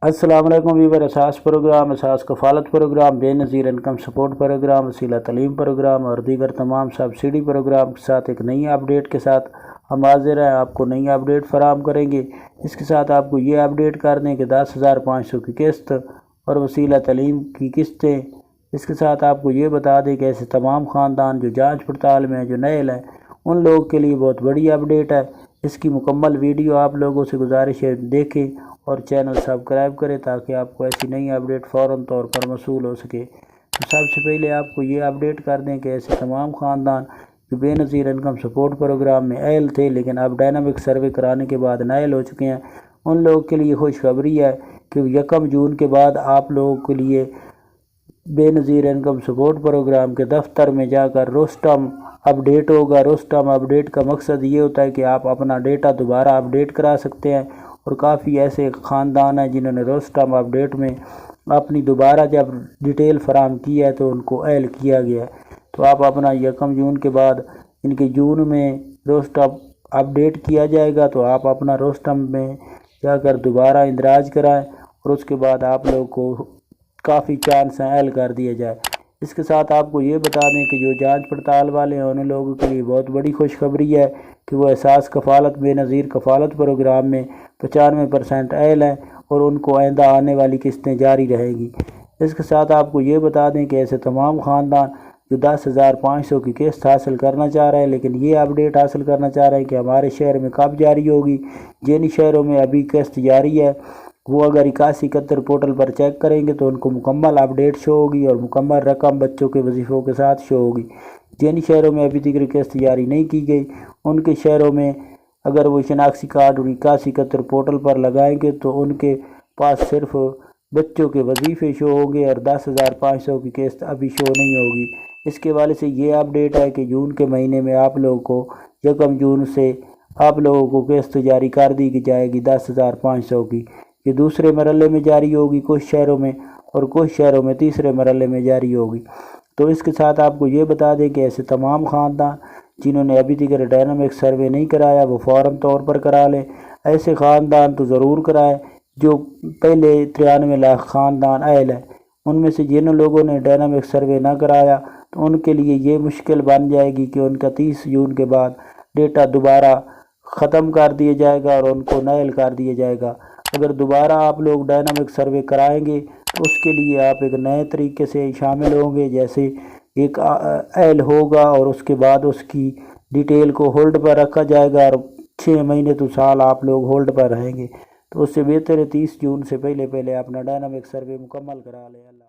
السلام علیکم ویور، اساس پروگرام، اساس کفالت پروگرام، بے نظیر انکم سپورٹ پروگرام، وسیلہ تعلیم پروگرام اور دیگر تمام سبسڈی پروگرام کے ساتھ ایک نئی اپڈیٹ کے ساتھ ہم حاضر ہیں۔ آپ کو نئی اپڈیٹ فراہم کریں گے۔ اس کے ساتھ آپ کو یہ اپڈیٹ کر دیں کہ 10,500 کی قسط اور وسیلہ تعلیم کی قسطیں۔ اس کے ساتھ آپ کو یہ بتا دیں کہ ایسے تمام خاندان جو جانچ پڑتال میں ہیں، جو نئے ہیں، ان لوگوں کے لیے بہت بڑی اپڈیٹ ہے۔ اس کی مکمل ویڈیو آپ لوگوں سے گزارش ہے دیکھیں اور چینل سبسکرائب کریں تاکہ آپ کو ایسی نئی اپڈیٹ فوراً طور پر موصول ہو سکے۔ تو سب سے پہلے آپ کو یہ اپڈیٹ کر دیں کہ ایسے تمام خاندان جو بے نظیر انکم سپورٹ پروگرام میں اہل تھے لیکن اب ڈائنامک سروے کرانے کے بعد نائل ہو چکے ہیں، ان لوگوں کے لیے خوشخبری ہے کہ 1 جون کے بعد آپ لوگوں کے لیے بے نظیر انکم سپورٹ پروگرام کے دفتر میں جا کر روسٹم اپڈیٹ ہوگا۔ روسٹم اپڈیٹ کا مقصد یہ ہوتا ہے کہ آپ اپنا ڈیٹا دوبارہ اپڈیٹ کرا سکتے ہیں، اور کافی ایسے خاندان ہیں جنہوں نے روسٹم اپڈیٹ میں اپنی دوبارہ جب ڈیٹیل فراہم کی ہے تو ان کو اہل کیا گیا ہے۔ تو آپ اپنا 1 جون کے بعد ان کے جون میں روسٹم اپڈیٹ کیا جائے گا، تو آپ اپنا روسٹم میں جا کر دوبارہ اندراج کرائیں اور اس کے بعد آپ لوگ کو کافی چانس ہیں اہل کر دیا جائے۔ اس کے ساتھ آپ کو یہ بتا دیں کہ جو جانچ پڑتال والے ہیں ان لوگوں کے لیے بہت بڑی خوشخبری ہے کہ وہ احساس کفالت بے نظیر کفالت پروگرام میں 95% اہل ہیں اور ان کو آئندہ آنے والی قسطیں جاری رہیں گی۔ اس کے ساتھ آپ کو یہ بتا دیں کہ ایسے تمام خاندان جو 10,500 کی قسط حاصل کرنا چاہ رہے ہیں لیکن یہ اپڈیٹ حاصل کرنا چاہ رہے ہیں کہ ہمارے شہر میں کب جاری ہوگی، جن شہروں میں ابھی قسط جاری ہے وہ اگر 8171 پورٹل پر چیک کریں گے تو ان کو مکمل اپڈیٹ شو ہوگی اور مکمل رقم بچوں کے وظیفوں کے ساتھ شو ہوگی۔ جن شہروں میں ابھی تک قسط جاری نہیں کی گئی ان کے شہروں میں اگر وہ شناختی کارڈ 8171 پورٹل پر لگائیں گے تو ان کے پاس صرف بچوں کے وظیفے شو ہوں گے اور 10,500 کی قسط ابھی شو نہیں ہوگی۔ اس کے حوالے سے یہ اپڈیٹ ہے کہ جون کے مہینے میں آپ لوگوں کو 1 جون سے آپ لوگوں کو قسط جاری کر دی جائے گی 10,500 کی۔ یہ دوسرے مرحلے میں جاری ہوگی کچھ شہروں میں اور کچھ شہروں میں تیسرے مرحلے میں جاری ہوگی۔ تو اس کے ساتھ آپ کو یہ بتا دیں کہ ایسے تمام خاندان جنہوں نے ابھی تک ڈائنامک سروے نہیں کرایا وہ فوراً طور پر کرا لیں۔ ایسے خاندان تو ضرور کرائیں جو پہلے 93 لاکھ خاندان اہل ہیں۔ ان میں سے جن لوگوں نے ڈائنامک سروے نہ کرایا تو ان کے لیے یہ مشکل بن جائے گی کہ ان کا 30 جون کے بعد ڈیٹا دوبارہ ختم کر دیا جائے گا اور ان کو نائل کر دیا جائے گا۔ اگر دوبارہ آپ لوگ ڈائنامک سروے کرائیں گے تو اس کے لیے آپ ایک نئے طریقے سے شامل ہوں گے، جیسے ایک اہل ہوگا اور اس کے بعد اس کی ڈیٹیل کو ہولڈ پر رکھا جائے گا اور 6 مہینے تو سال آپ لوگ ہولڈ پر رہیں گے۔ تو اس سے بہتر ہے 30 جون سے پہلے اپنا ڈائنامک سروے مکمل کرا لیں۔ اللہ